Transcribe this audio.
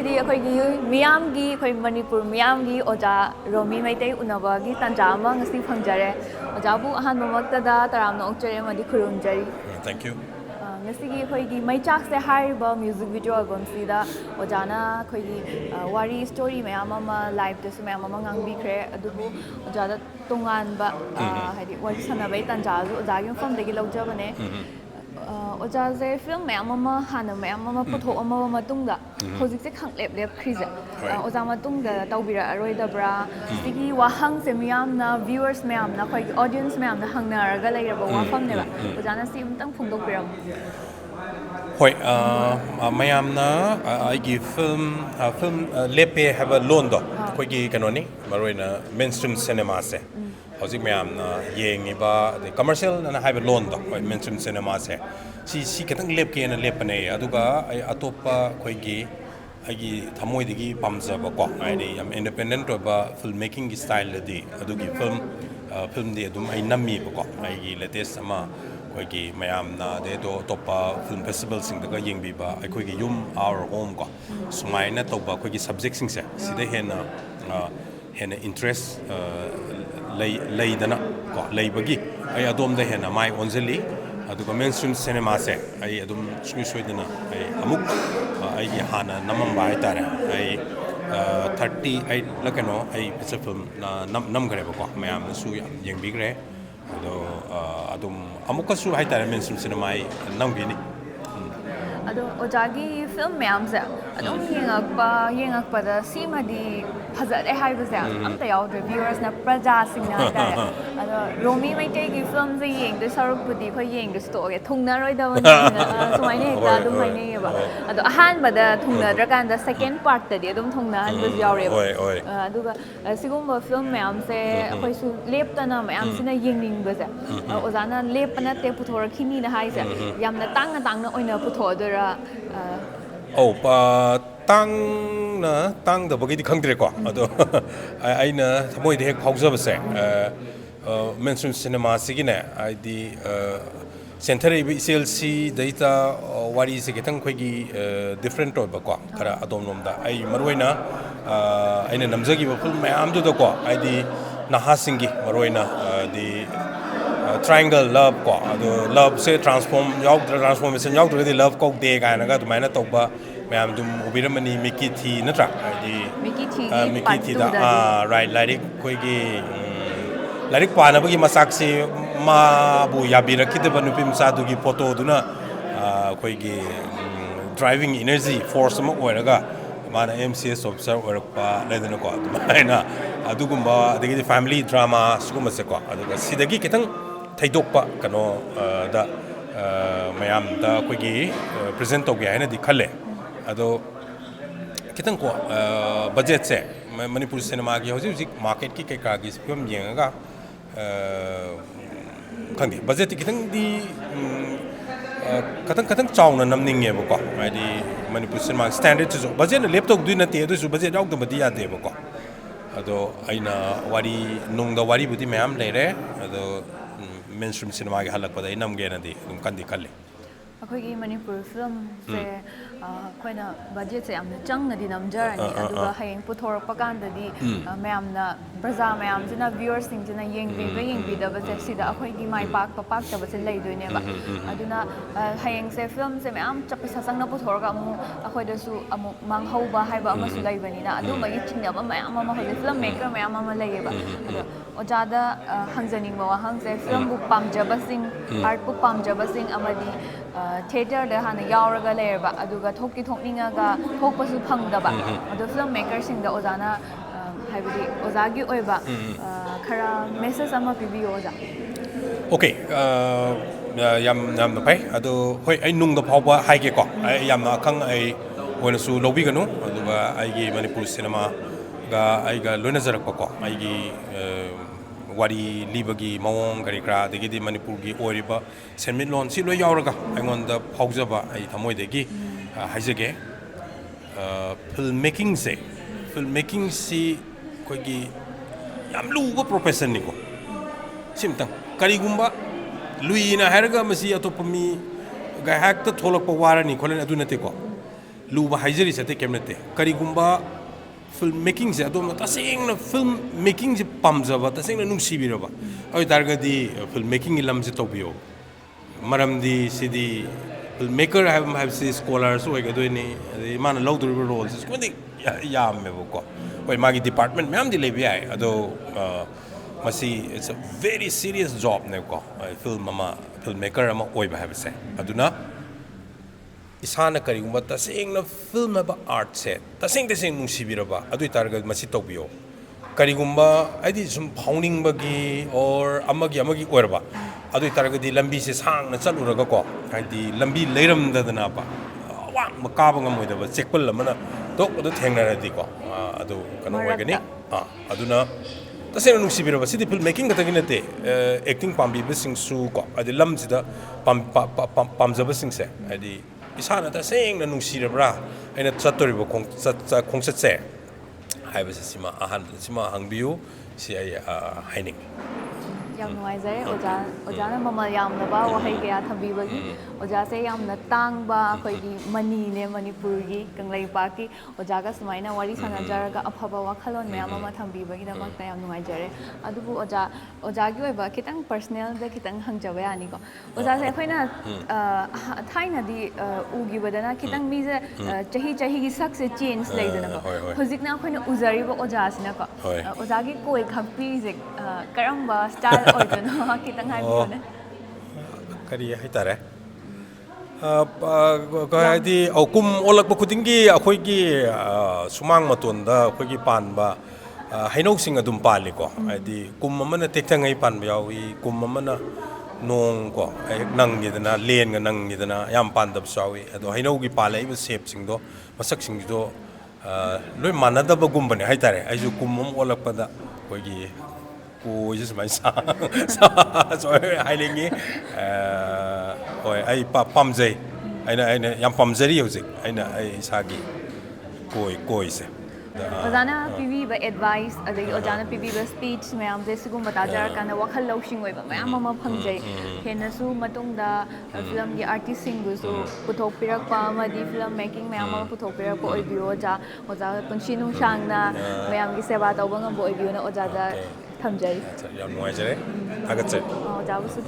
ꯉꯁꯤꯗꯤ ꯑꯩꯈꯣꯏꯒꯤ ꯃꯤꯌꯥꯝꯒꯤ ꯑꯩꯈꯣꯏ ꯃꯅꯤꯄꯨꯔ ꯃꯤꯌꯥꯝꯒꯤ ꯑꯣꯖꯥ ꯔꯣꯃꯤ ꯃꯩꯇꯩ ꯎꯅꯕꯒꯤ ꯇꯥꯟꯖꯥ ꯑꯃ ꯉꯁꯤ ꯐꯪꯖꯔꯦ ꯑꯣꯖꯥꯕꯨ ꯑꯍꯥꯟꯕꯃꯛꯇꯗ ꯇꯔꯥꯝꯅ ꯑꯣꯛꯆꯔꯤ ꯑꯃꯗꯤ ꯈꯨꯔꯨꯝꯖꯔꯤ Thank you. ꯉꯁꯤꯒꯤ ꯑꯩꯈꯣꯏꯒꯤ ꯃꯩꯆꯥꯛꯁꯦ ꯍꯥꯏꯔꯤꯕ ꯃ꯭ꯌꯨꯖꯤꯛ ꯚꯤꯗꯤꯑꯣ ꯑꯦꯜꯕꯝꯁꯤꯗ ꯑꯣꯖꯥꯅ ꯑꯩꯈꯣꯏꯒꯤ ꯋꯥꯔꯤ ꯁ꯭ꯇꯣꯔꯤ ꯃꯌꯥꯝ ꯑꯃ ꯂꯥꯏꯚꯇꯁꯨ ꯃꯌꯥꯝ ꯑꯃ ꯉꯥꯡꯕꯤꯈ꯭ꯔꯦ ꯑꯗꯨꯕꯨ ꯑꯣꯖꯥꯗ ꯇꯣꯉꯥꯟꯕ ꯍꯥꯏꯗꯤ ꯋꯥꯔꯤ ꯁꯥꯟꯅꯕꯒꯤ ꯇꯥꯟꯖꯥꯁꯨ ꯑꯣꯖꯥꯒꯤ ꯃꯐꯝꯗꯒꯤ ꯂꯧꯖꯕꯅꯦ ꯑꯣꯖꯥꯁꯦ ꯐꯤꯂꯝ ꯃꯌꯥꯝ ꯑꯃ ꯍꯥꯟꯅ ꯃꯌꯥꯝ ꯑꯃ ꯄꯨꯊꯣꯛꯑꯝꯃꯕ ꯃꯇꯨꯡꯗ ꯍꯧꯖꯤꯛꯁꯦ ꯈꯪꯂꯦꯞ ꯂꯦꯞꯈ꯭ꯔꯤꯁꯦ ꯑꯣꯖꯥ ꯃꯇꯨꯡꯗ ꯇꯧꯕꯤꯔꯛꯑꯔꯣꯏꯗꯕ꯭ꯔꯥ ꯁꯤꯒꯤ ꯋꯥꯍꯪꯁꯦ ꯃꯤꯌꯥꯝꯅ ꯚ꯭ꯌꯨꯋꯔꯁ ꯃꯌꯥꯝꯅ ꯑꯩꯈꯣꯏꯒꯤ ꯑꯣꯗꯤꯌꯟꯁ ꯃꯌꯥꯝꯅ ꯍꯪꯅꯔꯒ ꯂꯩꯔꯕ ꯋꯥꯐꯝꯅꯦꯕ ꯑꯣꯖꯥꯅ ꯁꯤ ꯑꯃꯇꯪ ꯐꯣꯡꯗꯣꯛꯄꯤꯔꯝꯃꯨ Hoi, mayamna aigi film lepe haba londo. Koi gi kanoni maroina mainstream cinema se. Hauzik mayamna yengiba the commercial na haba londo. Koi mainstream cinema se. Si katang lepke na lepane. Aduga ay atopa koi gi aigi thamoi digi pamjaba ko. Ai am independent ba filmmaking style di. Adugi film di adum ay nammi ko. Aigi latest ama Koigi mayamna de do topa film festival sing daga yengbiba aikoigi yum our home ko sumaina toba koigi subject sing se sida hena interest lay dana ko lay bagi ai adom da hena mai onjeli aduga mainstream cinema se ai adum sui dana ai amuk ai gi hana namam bai tare ai 38 lakano ai picture film nam gare ko mayamna su yengbigre adum amukasu haitare mainstream cinema ai nangbini ꯑꯗꯣ ꯑꯣꯖꯥꯒꯤ film ꯃꯌꯥꯝꯁꯦ ꯑꯗꯨꯝ ꯌꯦꯡꯉꯛꯄꯗ ꯁꯤꯃꯗꯤ ꯐꯖꯔꯦ ꯍꯥꯏꯕꯁꯦ ꯑꯝꯇ ꯌꯥꯎꯗ꯭ꯔꯦ ꯚ꯭ꯌꯨꯋꯔꯁꯅ ꯄ꯭ꯔꯖꯥꯁꯤꯡꯅ ꯍꯥꯏꯇꯥꯔꯦ ꯑꯗꯣ ꯔꯣꯃꯤ ꯃꯩꯇꯩꯒꯤ ꯐꯤꯂꯝꯁꯦ ꯌꯦꯡꯗꯣꯏ ꯁꯔꯨꯛꯄꯨꯗꯤ ꯑꯩꯈꯣꯏ ꯌꯦꯡꯗ꯭ꯔꯁꯨ ꯇꯣꯛꯑꯒꯦ ꯊꯨꯡꯅꯔꯣꯏꯗꯕꯅꯤꯅ ꯁꯨꯃꯥꯏꯅ ꯍꯦꯛꯇ ꯑꯗꯨꯝ ꯍꯥꯏꯅꯩꯌꯦꯕ ꯑꯗꯣ ꯑꯍꯥꯟꯕꯗ ꯊꯨꯡꯅꯗ꯭ꯔꯀꯥꯟꯗ ꯁꯦꯀꯦꯟ ꯄꯥꯔꯠꯇꯗꯤ ꯑꯗꯨꯝ ꯊꯨꯡꯅꯍꯟꯕꯁꯨ ꯌꯥꯎꯔꯦꯕ ꯑꯗꯨꯒ ꯑꯁꯤꯒꯨꯝꯕ ꯐꯤꯂꯝ ꯃꯌꯥꯝꯁꯦ ꯑꯩꯈꯣꯏꯁꯨ ꯂꯦꯞꯇꯅ ꯃꯌꯥꯝꯁꯤꯅ ꯌꯦꯡꯅꯤꯡꯕꯁꯦ ꯑꯣꯖꯥꯅ ꯂꯦꯞꯄ ꯅꯠꯇꯦ ꯄꯨꯊꯣꯔꯛꯈꯤꯅꯤꯅ ꯍꯥꯏꯁꯦ ꯌꯥꯝꯅ ꯇꯥꯡꯅ ꯑꯣꯏꯅ ꯄꯨꯊꯣꯛꯑꯗꯣꯏꯔꯥ Oh, tangdabagidi khangdre ko ado aina thamoi de hek phaujabase mainstream cinema sigine aidi century CLC data wari se ketang khoigi different ba ko kara adom nomda ai marwaina aina namjagi ba film mayam du da ko aidi naha singi marwaina di triangle love ko ado love se transformation yaw de love ko de ga na ga du maina tokba mayam dum ubiramani miki thi natra di miki thi da right like koi gi like pa na bagi masak se ma bu yabira kidaba nu pim sa du gi photo du na koi gi driving energy force ma oiraga mana MCS officer oirpa ledana ko maina adugumba adigi family drama suguma se ko aduga sidagi kitang thaidokpa kano da mayam da koi gi present togya haina di khale ado kitang ko budget se manipur cinema gi hojik market ki kai ka gi film yenga khangi budget kitang di katang chawna namninge ba ko ai manipur cinema standard chu budget na laptop du na te du su budget yaw da ya de ba ko ado aina wari nungda wari budi mayam leire ado mainstream cinema gi halak pada inam ge na di kandi khalle ꯑꯩꯈꯣꯏꯒꯤ ꯃꯅꯤꯄꯨꯔ ꯐꯤꯂꯝꯁꯦ ꯑꯩꯈꯣꯏꯅ ꯕꯖꯦꯠꯁꯦ ꯌꯥꯝꯅ ꯆꯪꯅꯗꯤ ꯅꯝꯖꯔꯅꯤ ꯑꯗꯨꯒ ꯍꯌꯦꯡ ꯄꯨꯊꯣꯔꯛꯄ ꯀꯥꯟꯗꯗꯤ ꯃꯌꯥꯝꯅ ꯄ꯭ꯔꯖꯥ ꯃꯌꯥꯝꯁꯤꯅ ꯚ꯭ꯌꯨꯋꯔꯁꯤꯡꯁꯤꯅ ꯌꯦꯡꯕꯤꯕ ꯌꯦꯡꯕꯤꯗꯕꯁꯦ ꯁꯤꯗ ꯑꯩꯈꯣꯏꯒꯤ ꯃꯥꯏ ꯄꯥꯛꯄ ꯄꯥꯛꯇꯕꯁꯦ ꯂꯩꯗꯣꯏꯅꯦꯕ ꯑꯗꯨꯅ ꯍꯌꯦꯡꯁꯦ ꯐꯤꯂꯝꯁꯦ ꯃꯌꯥꯝ ꯄꯩꯁꯥ ꯆꯪꯅ ꯄꯨꯊꯣꯔꯒ ꯑꯃꯨꯛ ꯑꯩꯈꯣꯏꯗꯁꯨ ꯑꯃꯨꯛ ꯃꯥꯡꯍꯧꯕ ꯍꯥꯏꯕ ꯑꯃꯁꯨ ꯂꯩꯕꯅꯤꯅ ꯑꯗꯨꯝꯕꯒꯤ ꯆꯤꯡꯅꯕ ꯃꯌꯥꯝ ꯑꯃ ꯍꯧꯖꯤꯛ ꯐꯤꯂꯝ ꯃꯦꯀꯔ ꯃꯌꯥꯝ ꯑꯃ ꯂꯩꯌꯦꯕ ꯑꯗꯣ ꯑꯣꯖꯥꯗ ꯍꯪꯖꯅꯤꯡꯕ ꯋꯥꯍꯪꯁꯦ ꯐꯤꯂꯝꯕꯨ ꯄꯥꯝꯖꯕꯁꯤꯡ ꯑꯥꯔꯠꯄꯨ ꯄꯥꯝꯖꯕꯁꯤꯡ ꯑꯃꯗꯤ ꯊꯤꯌꯦꯇꯔꯗ ꯍꯥꯟꯅ ꯌꯥꯎꯔꯒ ꯂꯩꯔꯕ ꯑꯗꯨꯒ ꯊꯣꯛꯅꯤꯡꯉꯒ ꯊꯣꯛꯄꯁꯨ ꯐꯪꯗꯕ ꯑꯗꯣ ꯐꯤꯂꯝ ꯃꯦꯀꯔꯁꯤꯡꯗ ꯑꯣꯖꯥꯅ ꯍꯥꯏꯕꯗꯤ ꯑꯣꯖꯥꯒꯤ ꯑꯣꯏꯕ ꯈꯔ ꯃꯦꯁꯦꯖ ꯑꯃ ꯄꯤꯕꯤꯌꯣ ꯑꯣꯖꯥ Okay, yamna pai ado hoi ai nungda phawba haige ko ai yamna akhang ai hoina su lobi ganu aduga ai gi manipur cinema ga ai ga loina jarak ko ai gi wari libagi mawong gari kra degi di manipur gi oriba senmit lon si loi yauraga aingon da phaujaba ai thamoi degi haijege filmmaking si koi gi yam luba profession ni ko simtang karigumba luina herga masi atopami ga hakta tholakpa warani kholen adu nate ko luba haijari sate kemnete karigumba film making se adom tasengna film making je pamjaba tasengna nungsibiraba oi targadi film making ilam je tobiyo maramdi sidi filmmaker have say scholars oi gadoini man lawdur roles kundi yam mebo ko oi magi department ma'am di lebi ai ado masi it's a very serious job ne ko filmmaker ama oi ba have say aduna isana karigumba tasengna film aba art set taseng nungsibiraba adu targa masi tobiyo karigumba aidi sum phauning bagi or amagi orba adu targa di lambi se sang na chaluraga ko aidi lambi leiram dadana ba wa makaba ngamoi da chekpal lamana dok adu thengnaradi ko adu kano wagani aduna taseng nungsibiraba sidi film making ka taginate acting pambi bising su ko adi lam sida pamjaba sing se adi isana taseng na nungsirabra aina chatoribo khongsat se haibase sima ahan sima hangbiu si ai haining yam nuaizare oja na mamal yamlaba wahai kaya thabibagi oja se yamna tangba khoi gi mani ne manipur gi kanglai pa ki oja ga sumaina wari sanajar ga aphaba wakhalon me ama thambibagi damak ta yam nuaizare adubu oja gi oiba kitang personal da kitang hangjawe ani ko oja se khoina thaina di ugi badana kitang mi je chahi gi sak se change leidana ko hojikna khoina uzari ba oja sina ko oja gi koi khakpi je karamba style oidana kitang hai bone kari hai tare ko di okum olak ba kudingi akhoi gi sumang matonda akhoi gi panba hainau sing adum pali ko adi kum amana tektangai panba yawi kum amana nong ko nang gidana len ga nang gidana yam pandab sawi ado hainau gi palai ba shape sing do masak sing do loi manada ba gum bane hai tare ai ju kum am olak pa da koi gi ko just my sa so ai lengi oi ai pamjai aina yam pamjari hojik aina ai sagi koi se ojana pivi ba advice adai ojana pivi ba speech mayam je sigum bata jar kana wakhal lawsing oi ba mayam ama phangjai hena su matung da film gi artist sing bu su puthok pirak pa ma di film making mayam ama puthok pirak ko oi bi oja punchi nung sang na mayam gi seba taw ba ngam bo oi bi na oja da thamjai yam nuaizare agatse oja bu su